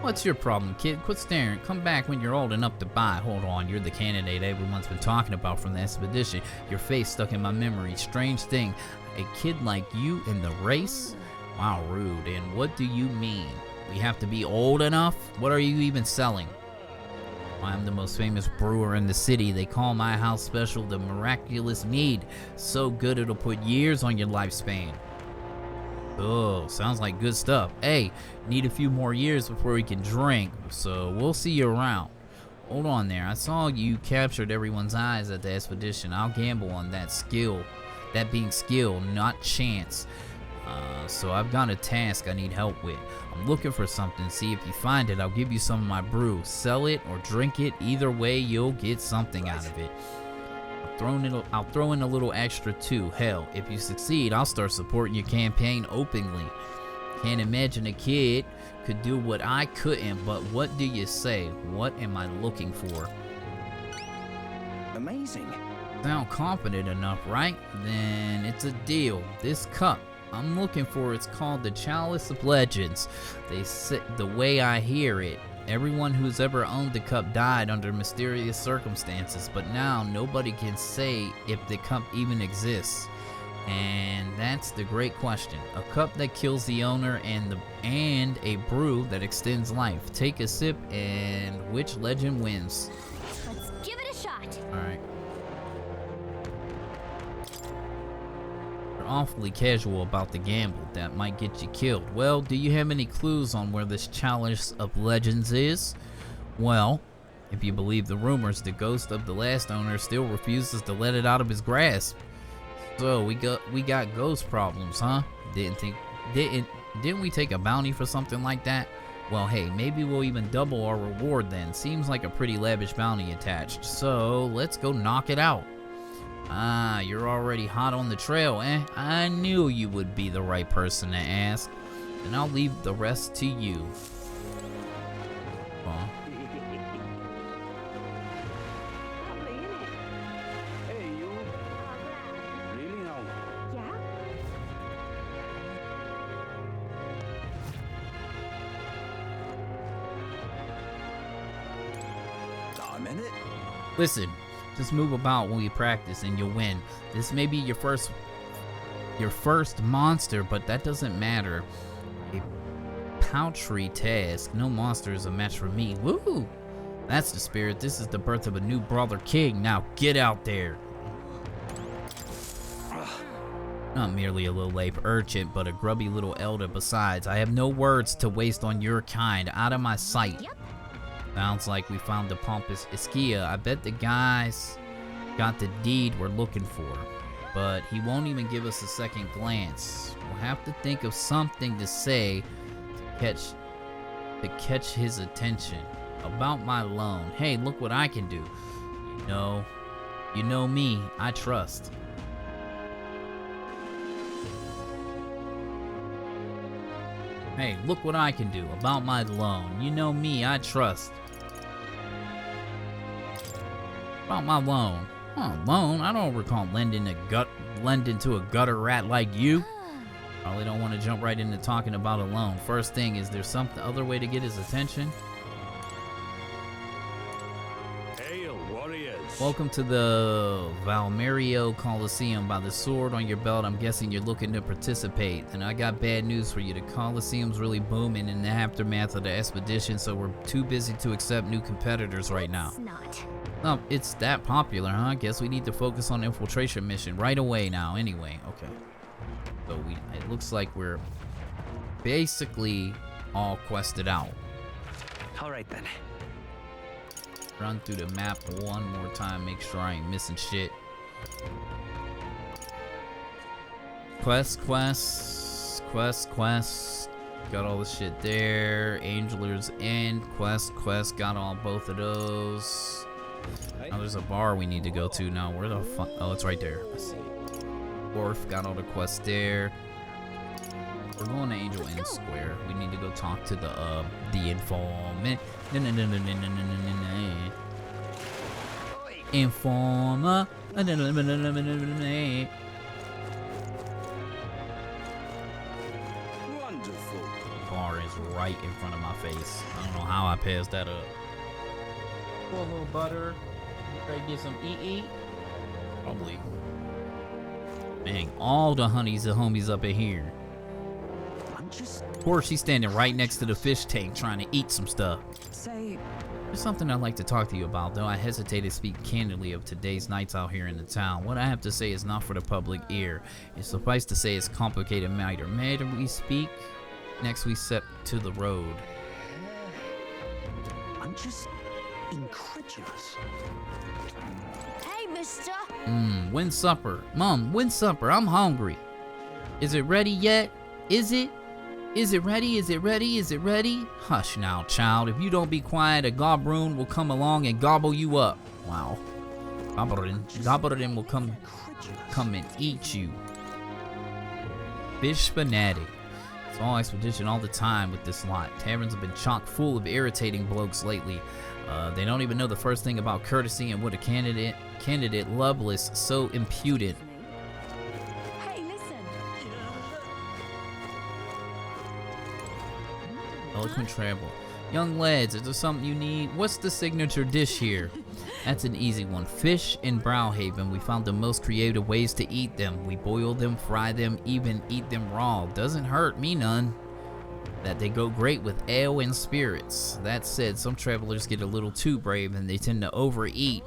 What's your problem, kid? Quit staring. Come back when you're old enough to buy. Hold on, you're the candidate everyone's been talking about from the expedition. Your face stuck in my memory. Strange thing, a kid like you in the race? Wow, rude. And what do you mean? We have to be old enough? What are you even selling? I'm the most famous brewer in the city. They call my house special the Miraculous Mead. So good it'll put years on your lifespan. Oh, sounds like good stuff. Hey, need a few more years before we can drink, so we'll see you around. Hold on there. I saw you captured everyone's eyes at the expedition. I'll gamble on that skill. That being skill, not chance. So I've got a task I need help with. I'm looking for something. See if you find it, I'll give you some of my brew. Sell it or drink it. Either way, you'll get something out of it. I'll throw in a little extra too. Hell, if you succeed, I'll start supporting your campaign openly. Can't imagine a kid could do what I couldn't, but what do you say? What am I looking for? Amazing. Sound confident enough, right? Then it's a deal. This cup I'm looking for, it's called the Chalice of Legends. They say, the way I hear it, everyone who's ever owned the cup died under mysterious circumstances, but now nobody can say if the cup even exists. And that's the great question. A cup that kills the owner and a brew that extends life. Take a sip and which legend wins? Let's give it a shot. Alright. You're awfully casual about the gamble. That might get you killed. Well, do you have any clues on where this Chalice of Legends is? Well, if you believe the rumors, the ghost of the last owner still refuses to let it out of his grasp. So we got ghost problems, huh? Didn't we take a bounty for something like that? Well, hey, maybe we'll even double our reward then. Seems like a pretty lavish bounty attached. So let's go knock it out. Ah, you're already hot on the trail, eh? I knew you would be the right person to ask. And I'll leave the rest to you. Huh? Hey, you. Really now? Yeah? Listen, just move about when we practice and you'll win. This may be your first monster, but that doesn't matter. A paltry task. No monster is a match for me. Woo! That's the spirit. This is the birth of a new brother king. Now get out there. Not merely a little ape urchin, but a grubby little elder besides. I have no words to waste on your kind. Out of my sight. Yep. Sounds like we found the pompous Ischia. I bet the guys got the deed we're looking for. But he won't even give us a second glance. We'll have to think of something to say to catch his attention. About my loan. Hey, look what I can do. You know me. I trust. Hey, look what I can do. About my loan. You know me. I trust. About my loan. Huh, loan? I don't recall lending to a gutter rat like you. Probably don't want to jump right into talking about a loan. First thing, is there some other way to get his attention? Hail, warriors. Welcome to the Valmerio Coliseum. By the sword on your belt, I'm guessing you're looking to participate. And I got bad news for you. The Coliseum's really booming in the aftermath of the expedition, so we're too busy to accept new competitors right now. It's not. Oh, it's that popular, huh? Guess we need to focus on the infiltration mission right away now. Anyway, okay. So it looks like we're basically all quested out. All right then. Run through the map one more time, make sure I ain't missing shit. Quest. Got all the shit there. Angeler's End, quest. Got both of those. Now there's a bar we need to go to now. Where the fuck? Oh, it's right there. Let's see. Wharf, got all the quests there. We're going to Angel Inn Square. We need to go talk to the informant. Informer. Wonderful. Bar is right in front of my face. I don't know how I passed that up. Pour a little butter. Try to get some eat. Probably. Man, all the honeys and homies up in here. Of course, she's standing right next to the fish tank trying to eat some stuff. There's something I'd like to talk to you about, though I hesitate to speak candidly of today's nights out here in the town. What I have to say is not for the public ear. It's suffice to say it's complicated matter. Matter we speak, next we set to the road. I'm just incredulous. Hey, mister. When supper? Mom, when supper? I'm hungry. Is it ready yet? Is it? Is it ready? Is it ready? Is it ready? Hush now, child. If you don't be quiet, a gobroon will come along and gobble you up. Wow. Gobroon will come and eat you. Fish fanatic. It's all expedition all the time with this lot. Taverns have been chock full of irritating blokes lately. They don't even know the first thing about courtesy and what a candidate Lovelace so impudent. Hey, listen. Eloquent travel. Young lads, is there something you need? What's the signature dish here? That's an easy one. Fish in Browhaven. We found the most creative ways to eat them. We boil them, fry them, even eat them raw. Doesn't hurt me none. That they go great with ale and spirits. That said, some travelers get a little too brave and they tend to overeat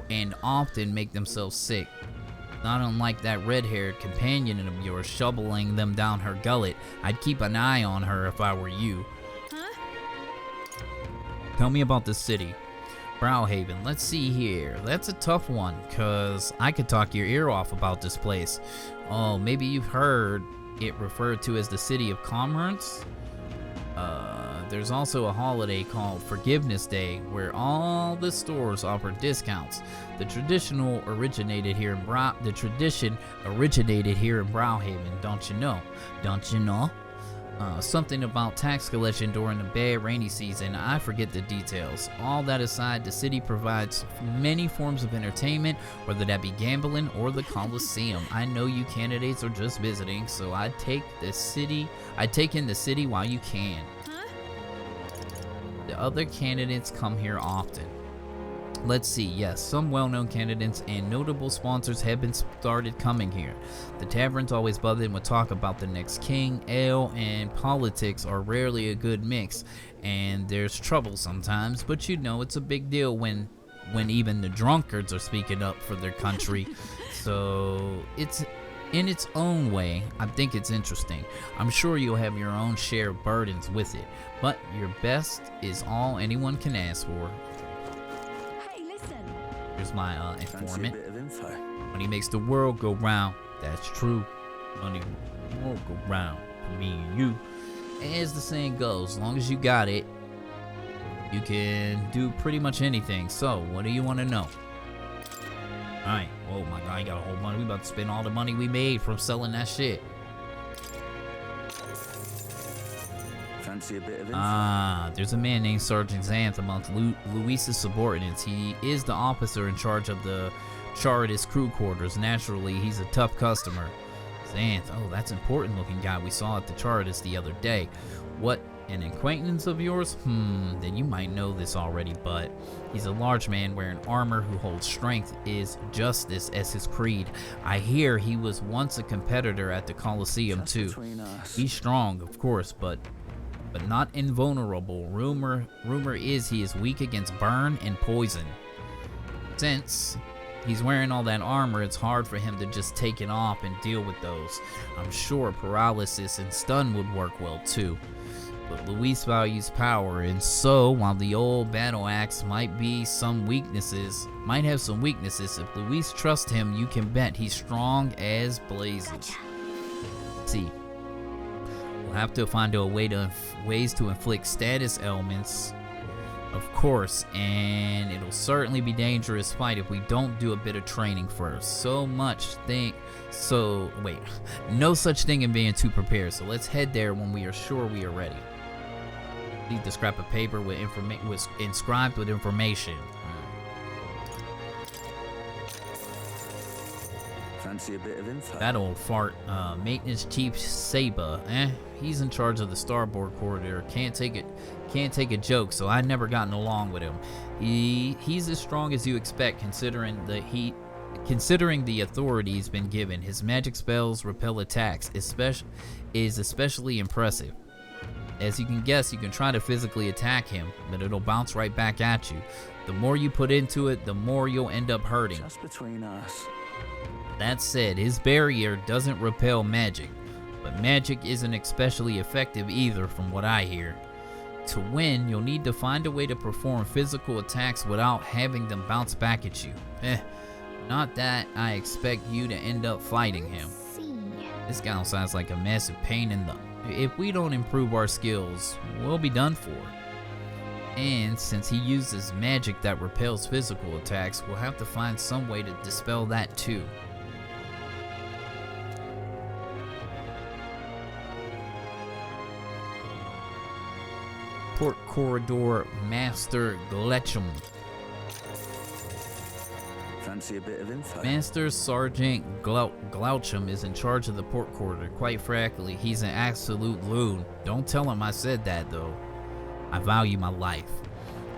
and often make themselves sick. Not unlike that red-haired companion of yours shoveling them down her gullet. I'd keep an eye on her if I were you. Huh? Tell me about the city. Browhaven, let's see here. That's a tough one, cause I could talk your ear off about this place. Oh, maybe you've heard it referred to as the City of Commerce. There's also a holiday called Forgiveness Day where all the stores offer discounts. The tradition originated here in Browhaven, don't you know? Don't you know? Something about tax collection during the bad rainy season. I forget the details. All that aside, the city provides many forms of entertainment, whether that be gambling or the Coliseum. I know you candidates are just visiting, so I take in the city while you can. Huh? The other candidates come here often. Let's see, yes, some well-known candidates and notable sponsors have been started coming here. The tavern's always buzzing with talk about the next king. Ale and politics are rarely a good mix, and there's trouble sometimes, but you know it's a big deal when even the drunkards are speaking up for their country. So it's in its own way, I think it's interesting. I'm sure you'll have your own share of burdens with it, but your best is all anyone can ask for. Hey, listen. Here's my Fancy a informant. bit of info. Money makes the world go round. That's true. Money won't go round for me and you. As the saying goes, as long as you got it, you can do pretty much anything. So, what do you want to know? Alright. Oh my god, I got a whole bunch. We about to spend all the money we made from selling that shit. Fancy a bit of info. There's a man named Sergeant Xanth amongst Luis's subordinates. He is the officer in charge of the Chartist crew quarters. Naturally, he's a tough customer. Xanth, oh, that's important looking guy we saw at the Chartist the other day. What, an acquaintance of yours? Then you might know this already, but he's a large man wearing armor who holds strength is justice as his creed. I hear he was once a competitor at the Colosseum Just too. between us. He's strong, of course, but not invulnerable. Rumor is he is weak against burn and poison. Since he's wearing all that armor, it's hard for him to just take it off and deal with those. I'm sure paralysis and stun would work well too. But Luis values power, and so while the old battle axe might have some weaknesses, if Luis trusts him, you can bet he's strong as blazes. Gotcha. See, we'll have to find a ways to inflict status ailments, of course, and it'll certainly be dangerous fight if we don't do a bit of training first. No such thing in being too prepared. So let's head there when we are sure we are ready. Need the scrap of paper with inscribed with information. Fancy a bit of info. That old fart, maintenance chief Saba, he's in charge of the starboard corridor. Can't take a joke, so I never gotten along with him. He's as strong as you expect, considering the authority he's been given. His magic spells repel attacks, is especially impressive. As you can guess, you can try to physically attack him, but it'll bounce right back at you. The more you put into it, the more you'll end up hurting. Just between us. That said, his barrier doesn't repel magic, but magic isn't especially effective either from what I hear. To win, you'll need to find a way to perform physical attacks without having them bounce back at you. Not that I expect you to end up fighting him. See. This guy sounds like a massive pain in the... If we don't improve our skills, we'll be done for. And since he uses magic that repels physical attacks, we'll have to find some way to dispel that too. Port Corridor Master Gletchum. Fancy a bit of info. Master Sergeant Gloucham is in charge of the port corridor. Quite frankly, he's an absolute loon. Don't tell him I said that though. I value my life.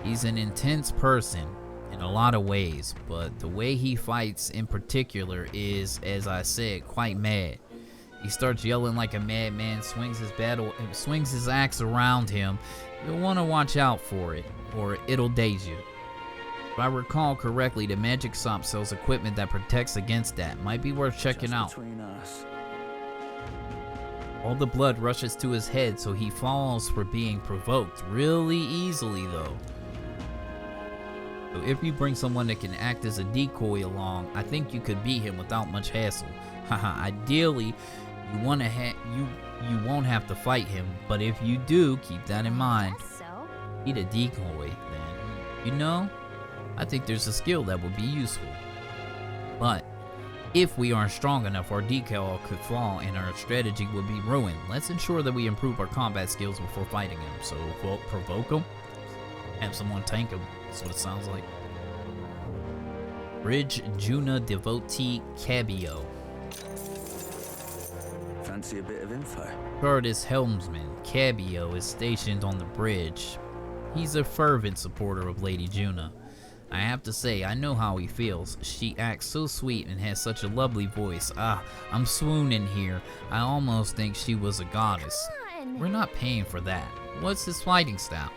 He's an intense person in a lot of ways, but the way he fights in particular is, as I said, quite mad. He starts yelling like a madman, swings his axe around him. You'll want to watch out for it, or it'll daze you. If I recall correctly, the magic shop sells equipment that protects against that. Might be worth checking Just out. between us. All the blood rushes to his head, so he falls for being provoked really easily though. So if you bring someone that can act as a decoy along, I think you could beat him without much hassle. Haha, ideally, you won't have to fight him, but if you do, keep that in mind. Guess so. Need a decoy, then. You know, I think there's a skill that would be useful. But if we aren't strong enough, our decal could fall and our strategy would be ruined. Let's ensure that we improve our combat skills before fighting him. So, provoke him, have someone tank him. That's what it sounds like. Bridge Juna Devotee Cabio. Fancy a bit of info. Curtis helmsman Cabio is stationed on the bridge. He's a fervent supporter of Lady Juna. I have to say, I know how he feels. She acts so sweet and has such a lovely voice. I'm swooning here. I almost think she was a goddess. Come on. We're not paying for that. What's his fighting style?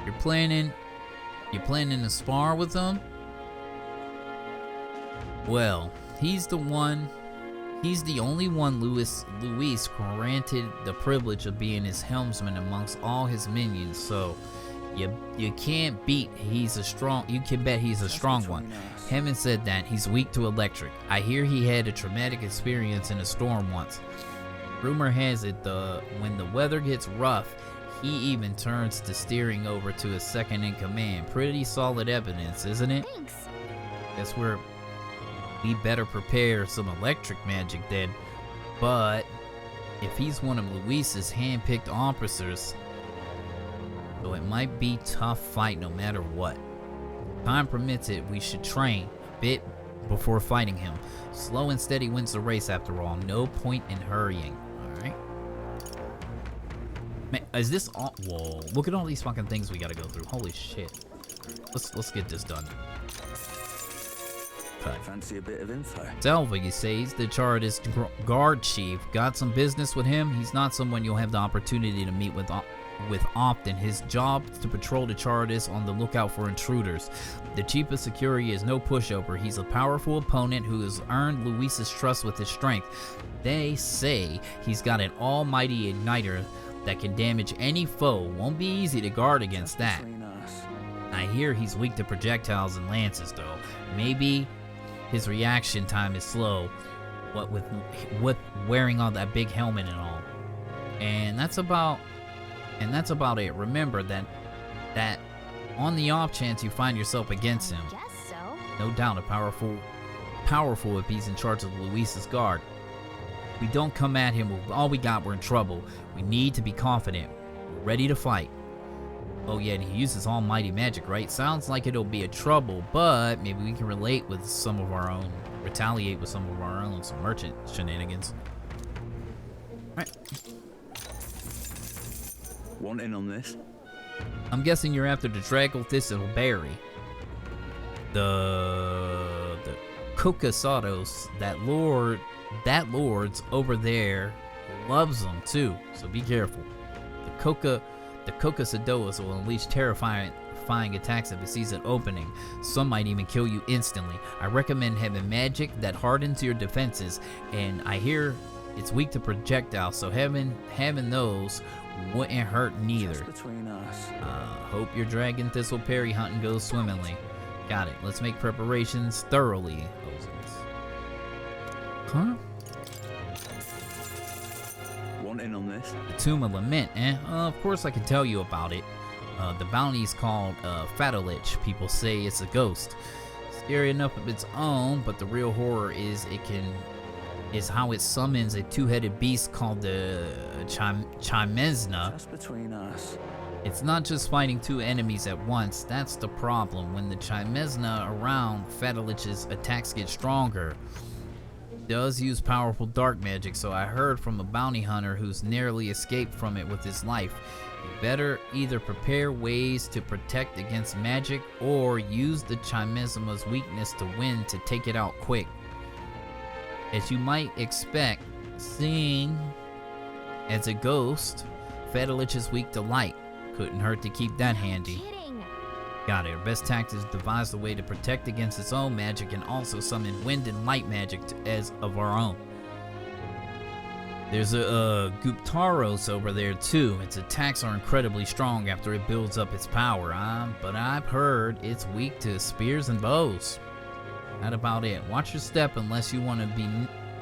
You're planning to spar with him? Well, he's the only one Luis granted the privilege of being his helmsman amongst all his minions, so you can't beat you can bet he's a strong one. Hammond said that he's weak to electric. I hear he had a traumatic experience in a storm once. Rumor has it when the weather gets rough, he even turns to steering over to his second in command. Pretty solid evidence, isn't it? Thanks. That's where we better prepare some electric magic then. But if he's one of Luis's hand-picked officers, so it might be tough fight no matter what. If time permits it, we should train a bit before fighting him. Slow and steady wins the race after all. No point in hurrying. Alright. Man, is this all? Whoa, look at all these fucking things we gotta go through. Holy shit. Let's get this done. Cut. Fancy a bit of info? Selva, you say, he's the Chartist guard chief. Got some business with him? He's not someone you'll have the opportunity to meet with often. His job is to patrol the Chartist on the lookout for intruders. The chief of security is no pushover. He's a powerful opponent who has earned Luis's trust with his strength. They say he's got an almighty igniter that can damage any foe. Won't be easy to guard against that. Between us. I hear he's weak to projectiles and lances, though. Maybe his reaction time is slow, what with wearing all that big helmet and all. And that's about it. Remember that on the off chance you find yourself against him, Guess so. no doubt a powerful if he's in charge of Luis's guard. If we don't come at him with all we got, we're in trouble. We need to be confident. We're ready to fight. Oh yeah, and he uses almighty magic, right? Sounds like it'll be a trouble, but maybe we can retaliate with some of our own, some merchant shenanigans. Alright. Want in on this? I'm guessing you're after the Dragolthistleberry. The Cocasados, that lord's over there loves them too, so be careful. The Cocasados will unleash terrifying attacks if it sees an opening. Some might even kill you instantly. I recommend having magic that hardens your defenses, and I hear it's weak to projectiles, so having those wouldn't hurt neither. Just between us. Hope your dragon thistleberry hunting goes swimmingly. Got it. Let's make preparations thoroughly. Huh? Want in on this? The Tomb of Lament, eh? Of course I can tell you about it. The bounty is called Fatalich. People say it's a ghost. Scary enough of its own, but the real horror is how it summons a two-headed beast called the Chimezna. Just between us. It's not just fighting two enemies at once. That's the problem. When the Chimezna around, Fatalich's attacks get stronger. Does use powerful dark magic, so I heard from a bounty hunter who's narrowly escaped from it with his life. You better either prepare ways to protect against magic or use the Chimezma's weakness to win to take it out quick. As you might expect, seeing as a ghost, Fatalich is weak to light. Couldn't hurt to keep that handy. Kidding. Got it. Our best tactic is to devise a way to protect against its own magic and also summon wind and light magic as of our own. There's a Guptaros over there too. Its attacks are incredibly strong after it builds up its power, but I've heard it's weak to spears and bows. That about it. Watch your step unless you want to be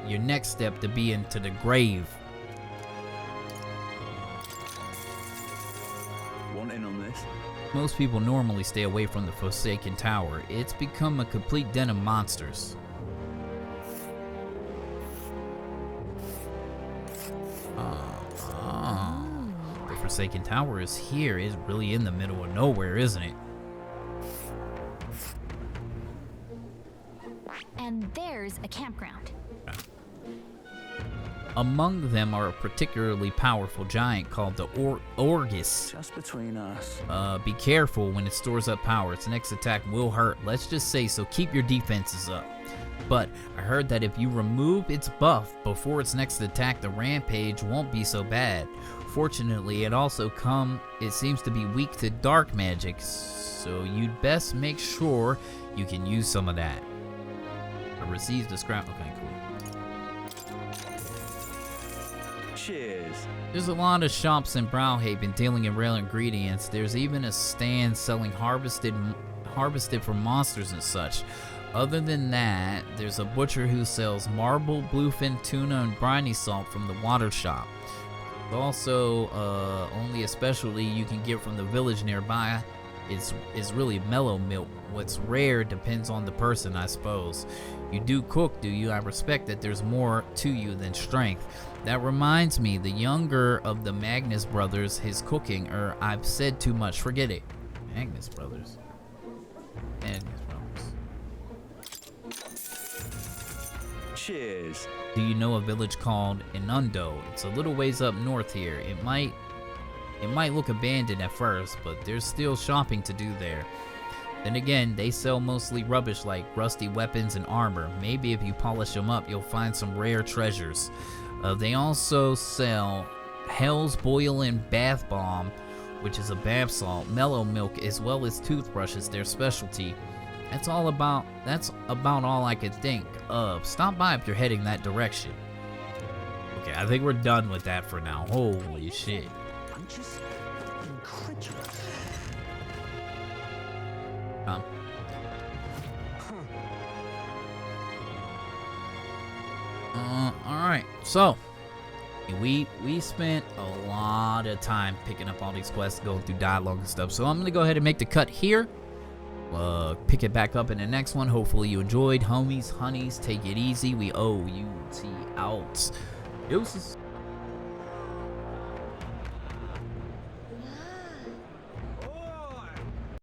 your next step to be into the grave. Want in on this? Most people normally stay away from the Forsaken Tower. It's become a complete den of monsters. The Forsaken Tower is here. It's really in the middle of nowhere, isn't it? And there's a campground. Among them are a particularly powerful giant called the Orgus. Just between us. Be careful when it stores up power. Its next attack will hurt. Let's just say so. Keep your defenses up. But I heard that if you remove its buff before its next attack, the rampage won't be so bad. Fortunately, it seems to be weak to dark magic, so you'd best make sure you can use some of that. I received a scrap. Okay, cool. Cheers. There's a lot of shops in Browhaven dealing in rare ingredients. There's even a stand selling harvested from monsters and such. Other than that, there's a butcher who sells marble, bluefin, tuna, and briny salt from the water shop. Also, only a specialty you can get from the village nearby is really mellow milk. What's rare depends on the person, I suppose. You do cook, do you? I respect that there's more to you than strength. That reminds me, the younger of the Magnus brothers, his cooking, I've said too much, forget it. Magnus brothers. Magnus brothers. Cheers. Do you know a village called Inundo? It's a little ways up north here. It might look abandoned at first, but there's still shopping to do there. Then again, they sell mostly rubbish like rusty weapons and armor. Maybe if you polish them up, you'll find some rare treasures. They also sell Hell's Boiling Bath Bomb, which is a bath salt, mellow milk, as well as toothbrushes, their specialty. That's about all I could think of. Stop by if you're heading that direction. Okay, I think we're done with that for now. Holy shit. I'm just incredulous. Alright, so we spent a lot of time picking up all these quests, going through dialogue and stuff. So I'm gonna go ahead and make the cut here. Pick it back up in the next one. Hopefully you enjoyed. Homies, honeys, take it easy. We OUT out. Deuces.